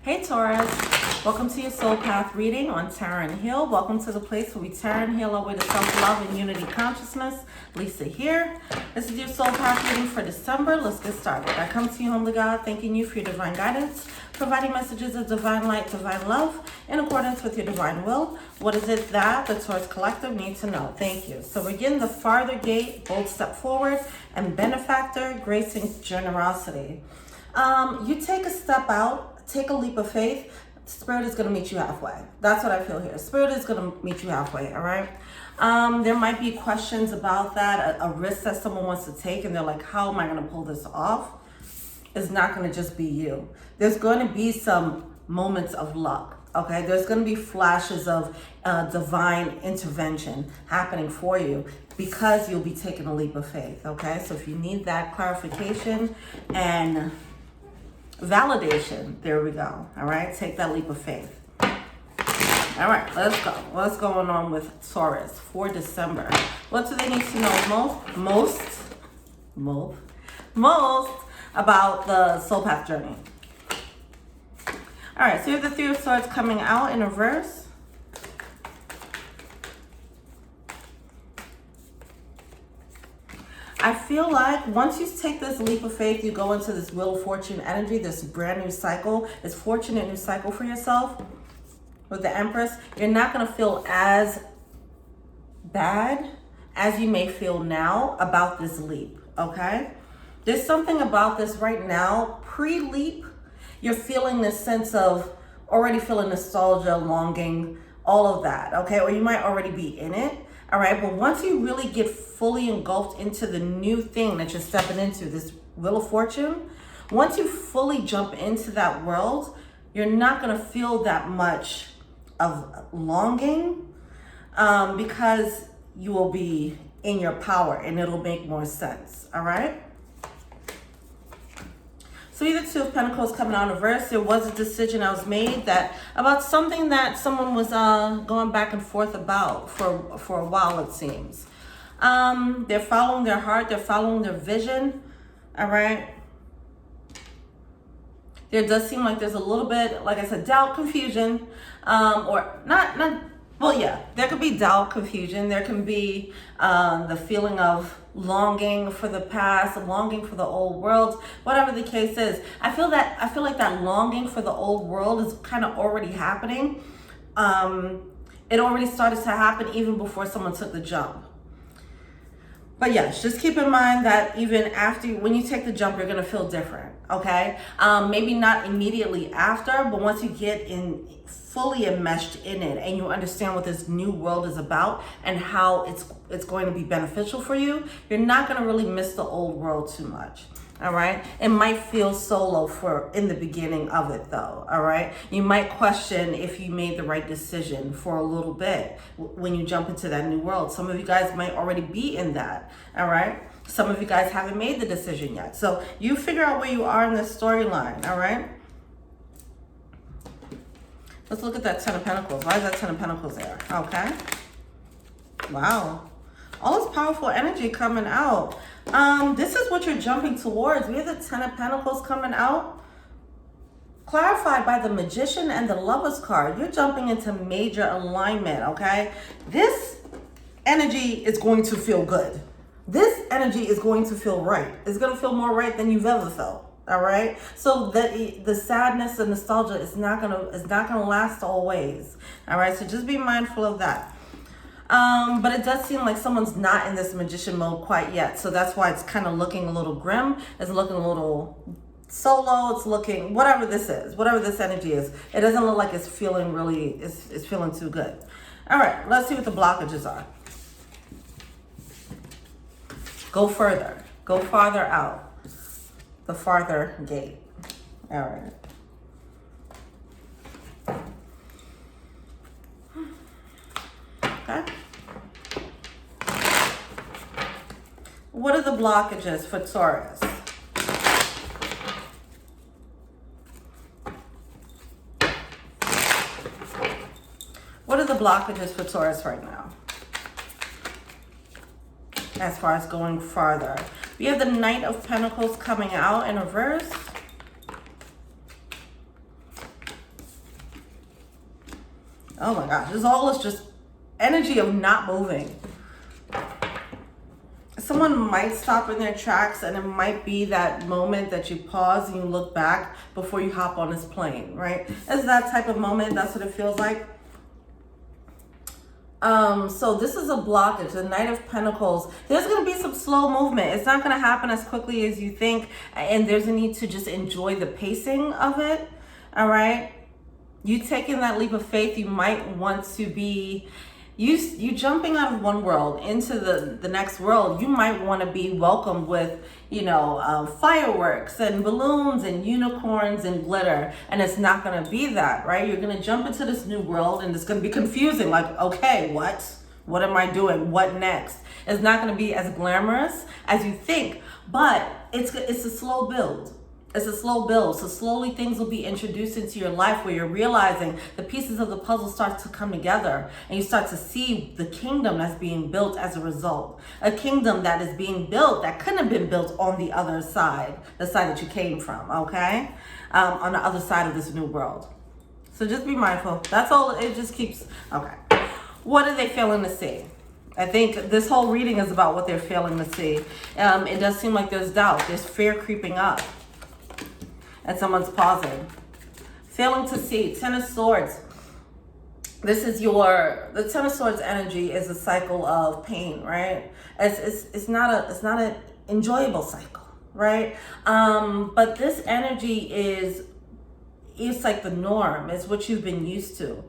Hey Taurus, welcome to your soul path reading on Tarot and Heal. Welcome to the place where we tarot and heal our way to self-love and unity consciousness. Lisa here. This is your soul path reading for December. Let's get started. I come to you, Holy God, thanking you for your divine guidance, providing messages of divine light, divine love, in accordance with your divine will. What is it that the Taurus Collective needs to know? Thank you. So we're getting the farther gate, bold step forward, and benefactor, grace and generosity. You take a step out, take a leap of faith. Spirit is going to meet you halfway. That's what I feel here. Spirit is going to meet you halfway, all right? There might be questions about that, a risk that someone wants to take, and they're like, how am I going to pull this off? It's not going to just be you. There's going to be some moments of luck, okay? There's going to be flashes of divine intervention happening for you because you'll be taking a leap of faith, okay? So if you need that clarification and validation, there we go. All right, take that leap of faith. All right, let's go. What's going on with Taurus for December? What do they need to know most about the soul path journey? All right, so you have the Three of Swords coming out in reverse. I feel like once you take this leap of faith, you go into this Wheel of Fortune energy, this brand new cycle, this fortunate new cycle for yourself with the Empress. You're not going to feel as bad as you may feel now about this leap, okay? There's something about this right now, pre-leap, you're feeling this sense of already feeling nostalgia, longing, all of that, okay? Or you might already be in it. All right, but once you really get fully engulfed into the new thing that you're stepping into, this Wheel of Fortune, once you fully jump into that world, you're not going to feel that much of longing because you will be in your power and it'll make more sense, all right? So either Two of Pentacles coming out in reverse. There was a decision that was made about something that someone was going back and forth about for a while, it seems. They're following their heart. They're following their vision. All right. There does seem like there's a little bit, like I said, doubt, confusion, or not. Well, yeah, there could be doubt, confusion. There can be the feeling of longing for the past, longing for the old world, whatever the case is. I feel like that longing for the old world is kind of already happening. It already started to happen even before someone took the jump. But yes, just keep in mind that even after, when you take the jump, you're going to feel different, okay? Maybe not immediately after, but once you get in fully enmeshed in it and you understand what this new world is about and how it's going to be beneficial for you, you're not going to really miss the old world too much. All right. It might feel solo in the beginning of it though. All right. You might question if you made the right decision for a little bit when you jump into that new world. Some of you guys might already be in that. All right. Some of you guys haven't made the decision yet. So you figure out where you are in this storyline. All right. Let's look at that Ten of Pentacles. Why is that Ten of Pentacles there? Okay. Wow. All this powerful energy coming out. This is what you're jumping towards. We have the Ten of Pentacles coming out. Clarified by the Magician and the Lover's card. You're jumping into major alignment, okay? This energy is going to feel good. This energy is going to feel right. It's going to feel more right than you've ever felt. All right. So the sadness and nostalgia is not gonna last always. All right. So just be mindful of that. But it does seem like someone's not in this magician mode quite yet. So that's why it's kind of looking a little grim. It's looking a little solo. It's looking, whatever this is, whatever this energy is, it doesn't look like it's feeling it's feeling too good. All right. Let's see what the blockages are. Go further. Go farther out. The farther gate. All right. Okay. What are the blockages for Taurus? What are the blockages for Taurus right now? As far as going farther. We have the Knight of Pentacles coming out in reverse. Oh my gosh, this all is just energy of not moving. Someone might stop in their tracks, and it might be that moment that you pause and you look back before you hop on this plane, right? It's that type of moment. That's what it feels like. So this is a blockage, the Knight of Pentacles. There's going to be some slow movement. It's not going to happen as quickly as you think, and there's a need to just enjoy the pacing of it, all right? You taking that leap of faith, you might want to be, you jumping out of one world into the next world. You might want to be welcomed with, you know, fireworks and balloons and unicorns and glitter. And it's not going to be that, right? You're going to jump into this new world, and it's going to be confusing. Like, okay, what am I doing? What next? It's not going to be as glamorous as you think, but it's a slow build. It's a slow build. So slowly things will be introduced into your life where you're realizing the pieces of the puzzle start to come together, and you start to see the kingdom that's being built as a result. A kingdom that is being built that couldn't have been built on the other side, the side that you came from, okay? On the other side of this new world. So just be mindful. That's all. It just keeps, okay. What are they failing to see? I think this whole reading is about what they're failing to see. It does seem like there's doubt. There's fear creeping up. And someone's pausing. Failing to see. Ten of Swords. This is the Ten of Swords energy is a cycle of pain, right? It's not an enjoyable cycle, right? But this energy it's like the norm. It's what you've been used to.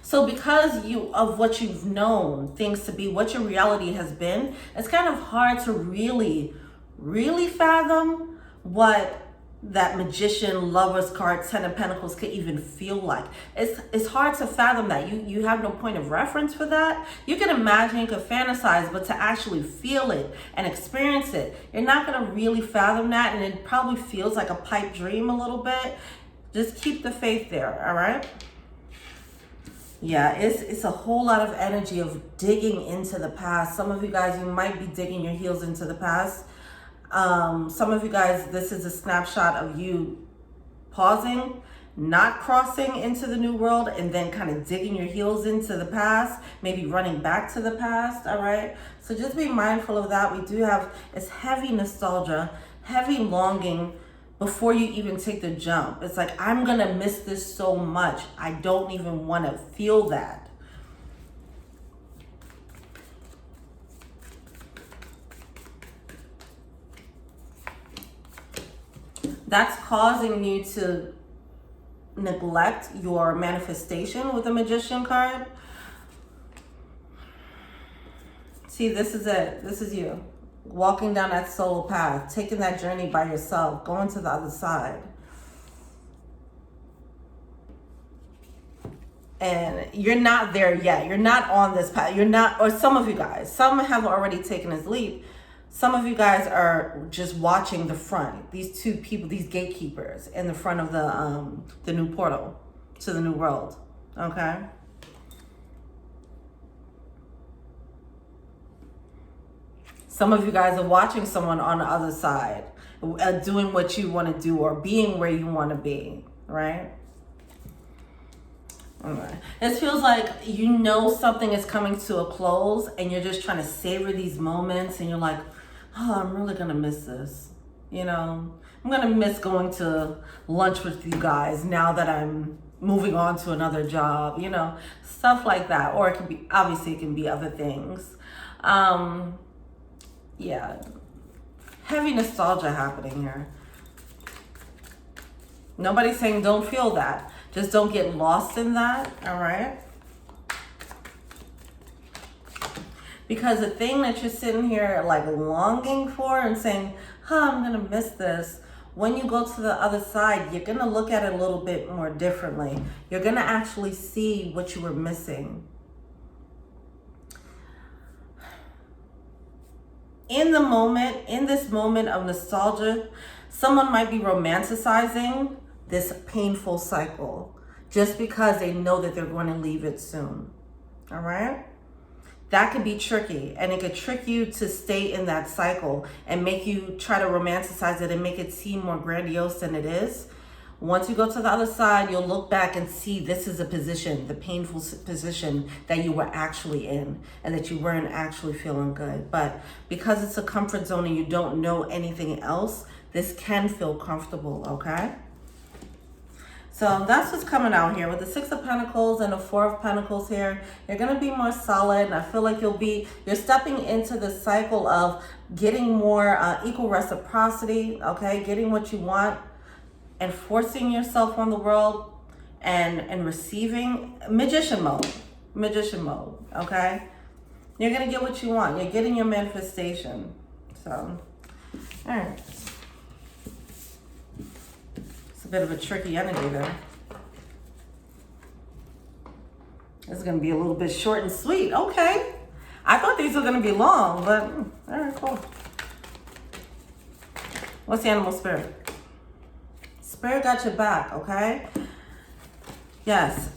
So because of what you've known things to be, what your reality has been, it's kind of hard to really, really fathom what that Magician, Lover's card, Ten of Pentacles could even feel like. It's hard to fathom that. You have no point of reference for that. You can imagine, you can fantasize, but to actually feel it and experience it, you're not going to really fathom that, and it probably feels like a pipe dream a little bit. Just keep the faith there, all right? Yeah, it's a whole lot of energy of digging into the past. Some of you guys, you might be digging your heels into the past. Some of you guys, this is a snapshot of you pausing, not crossing into the new world, and then kind of digging your heels into the past, maybe running back to the past, all right? So just be mindful of that. We do have, it's heavy nostalgia, heavy longing, before you even take the jump. It's like, I'm gonna miss this so much. I don't even want to feel that. That's causing you to neglect your manifestation with the Magician card. See, this is it. This is you. Walking down that solo path, taking that journey by yourself, going to the other side. And you're not there yet. You're not on this path. You're not, or some of you guys, some have already taken this leap. Some of you guys are just watching the front. These two people, these gatekeepers in the front of the new portal to the new world, okay? Some of you guys are watching someone on the other side, doing what you want to do or being where you want to be, right? Okay. It feels like you know something is coming to a close, and you're just trying to savor these moments, and you're like, oh, I'm really going to miss this. You know, I'm going to miss going to lunch with you guys now that I'm moving on to another job, you know, stuff like that. Or it could be, obviously it can be other things. Yeah, heavy nostalgia happening here. Nobody's saying don't feel that. Just don't get lost in that, all right? Because the thing that you're sitting here like longing for and saying, I'm gonna miss this. When you go to the other side, you're gonna look at it a little bit more differently. You're gonna actually see what you were missing. In this moment of nostalgia, someone might be romanticizing this painful cycle just because they know that they're going to leave it soon. All right? That could be tricky, and it could trick you to stay in that cycle and make you try to romanticize it and make it seem more grandiose than it is. Once you go to the other side, you'll look back and see this is a position, the painful position that you were actually in and that you weren't actually feeling good. But because it's a comfort zone and you don't know anything else, this can feel comfortable, okay? So that's what's coming out here with the Six of Pentacles and the Four of Pentacles here. You're going to be more solid. And I feel like you're stepping into the cycle of getting more equal reciprocity, okay? Getting what you want and forcing yourself on the world and receiving magician mode, okay? You're going to get what you want. You're getting your manifestation. So, all right. A bit of a tricky energy there. This is going to be a little bit short and sweet. Okay. I thought these were going to be long, but all right, cool. What's the animal spirit? Spirit got your back, okay? Yes.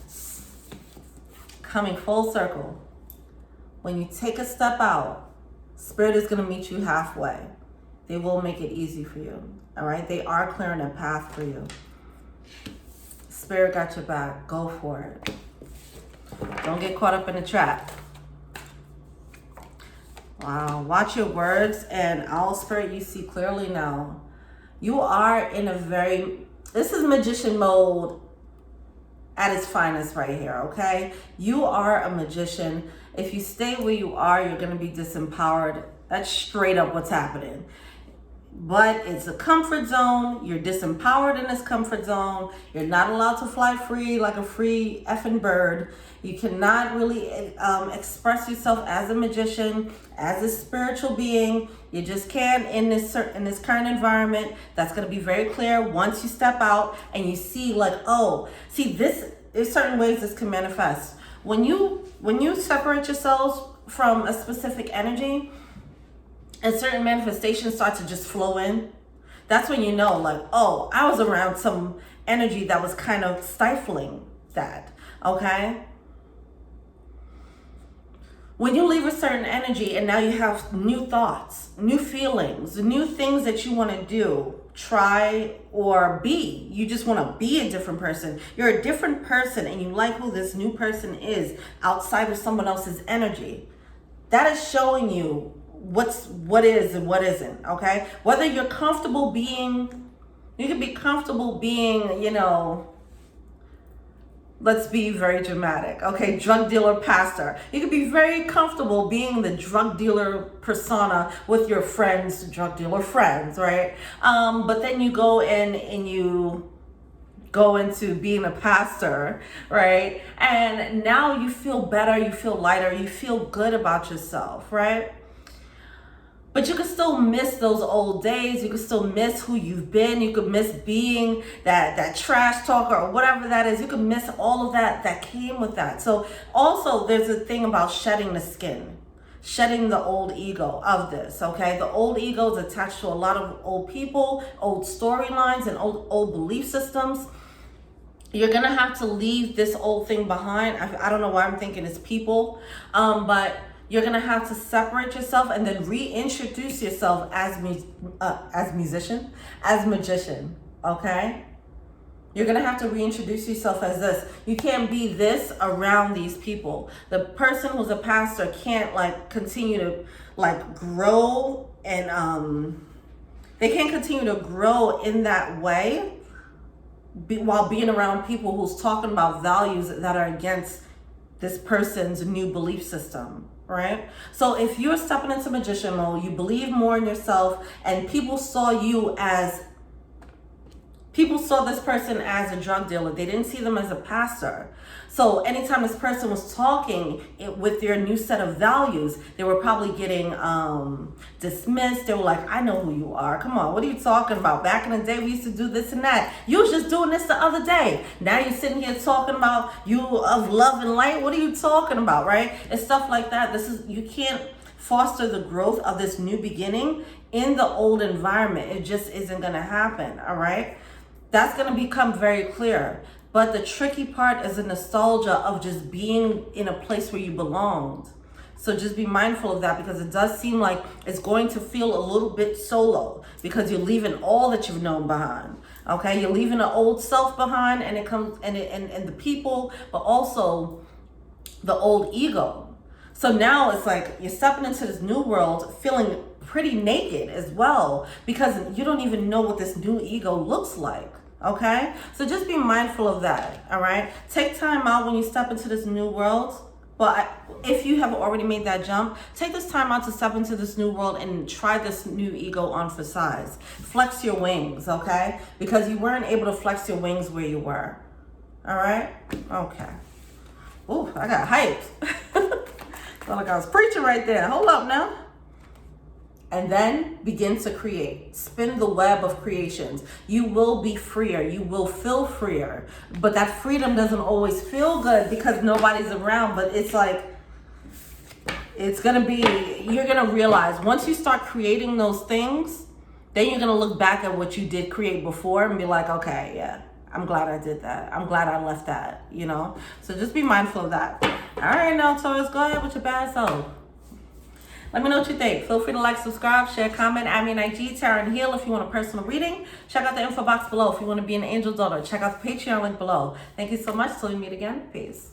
Coming full circle. When you take a step out, Spirit is going to meet you halfway. They will make it easy for you. All right, they are clearing a path for you. Spirit got your back. Go for it. Don't get caught up in a trap. Wow, watch your words and Owl Spirit, you see clearly now. You are in this is magician mode at its finest right here, okay? You are a magician. If you stay where you are, you're going to be disempowered. That's straight up what's happening. But it's a comfort zone. You're disempowered in this comfort zone. You're not allowed to fly free like a free effing bird. You cannot really express yourself as a magician, as a spiritual being. You just can't in this current environment. That's going to be very clear once you step out and you see there's certain ways this can manifest. When you separate yourselves from a specific energy, and certain manifestations start to just flow in, that's when you know, like, oh, I was around some energy that was kind of stifling that, okay? When you leave a certain energy and now you have new thoughts, new feelings, new things that you want to do, try, or be. You just want to be a different person. You're a different person and you like who this new person is outside of someone else's energy. That is showing you what is and what isn't, okay? Whether you're comfortable being, you can be comfortable being, let's be very dramatic, okay? Drug dealer pastor. You can be very comfortable being the drug dealer persona with your friends, drug dealer friends, right? But then you go in and you go into being a pastor, right? And now you feel better, you feel lighter, you feel good about yourself, right? But you can still miss those old days. You can still miss who you've been. You could miss being that trash talker or whatever that is. You could miss all of that came with that. So also there's a thing about shedding the skin, shedding the old ego of this, okay? The old ego is attached to a lot of old people, old storylines, and old belief systems. You're going to have to leave this old thing behind. I don't know why I'm thinking it's people, but you're going to have to separate yourself and then reintroduce yourself as magician, okay? You're going to have to reintroduce yourself as this. You can't be this around these people. The person who's a pastor can't continue to grow and they can't continue to grow in that way while being around people who's talking about values that are against this person's new belief system. Right? So if you're stepping into magician mode, you believe more in yourself, and people saw this person as a drug dealer. They didn't see them as a pastor. So anytime this person was talking with their new set of values, they were probably getting dismissed. They were like, I know who you are. Come on, what are you talking about? Back in the day, we used to do this and that. You was just doing this the other day. Now you're sitting here talking about you of love and light. What are you talking about, right? It's stuff like that. You can't foster the growth of this new beginning in the old environment. It just isn't going to happen, all right? That's going to become very clear. But the tricky part is the nostalgia of just being in a place where you belonged. So just be mindful of that, because it does seem like it's going to feel a little bit solo because you're leaving all that you've known behind. Okay, you're leaving the old self behind, and it comes and the people, but also the old ego. So now it's like you're stepping into this new world feeling pretty naked as well, because you don't even know what this new ego looks like. Okay, so just be mindful of that. All right, take time out when you step into this new world. Well, if you have already made that jump, take this time out to step into this new world and try this new ego on for size. Flex your wings, okay? Because you weren't able to flex your wings where you were. All right? Okay. Ooh, I got hyped. Felt like I was preaching right there. Hold up now. And then begin to create. Spin the web of creations. You will be freer. You will feel freer. But that freedom doesn't always feel good because nobody's around. But it's like, it's going to be, you're going to realize once you start creating those things, then you're going to look back at what you did create before and be like, okay, yeah, I'm glad I did that. I'm glad I left that, you know? So just be mindful of that. All right, now, Taurus, go ahead with your bad self. Let me know what you think. Feel free to like, subscribe, share, comment, add me on IG, Tarot and Heal if you want a personal reading. Check out the info box below if you want to be an angel daughter. Check out the Patreon link below. Thank you so much. Till we meet again. Peace.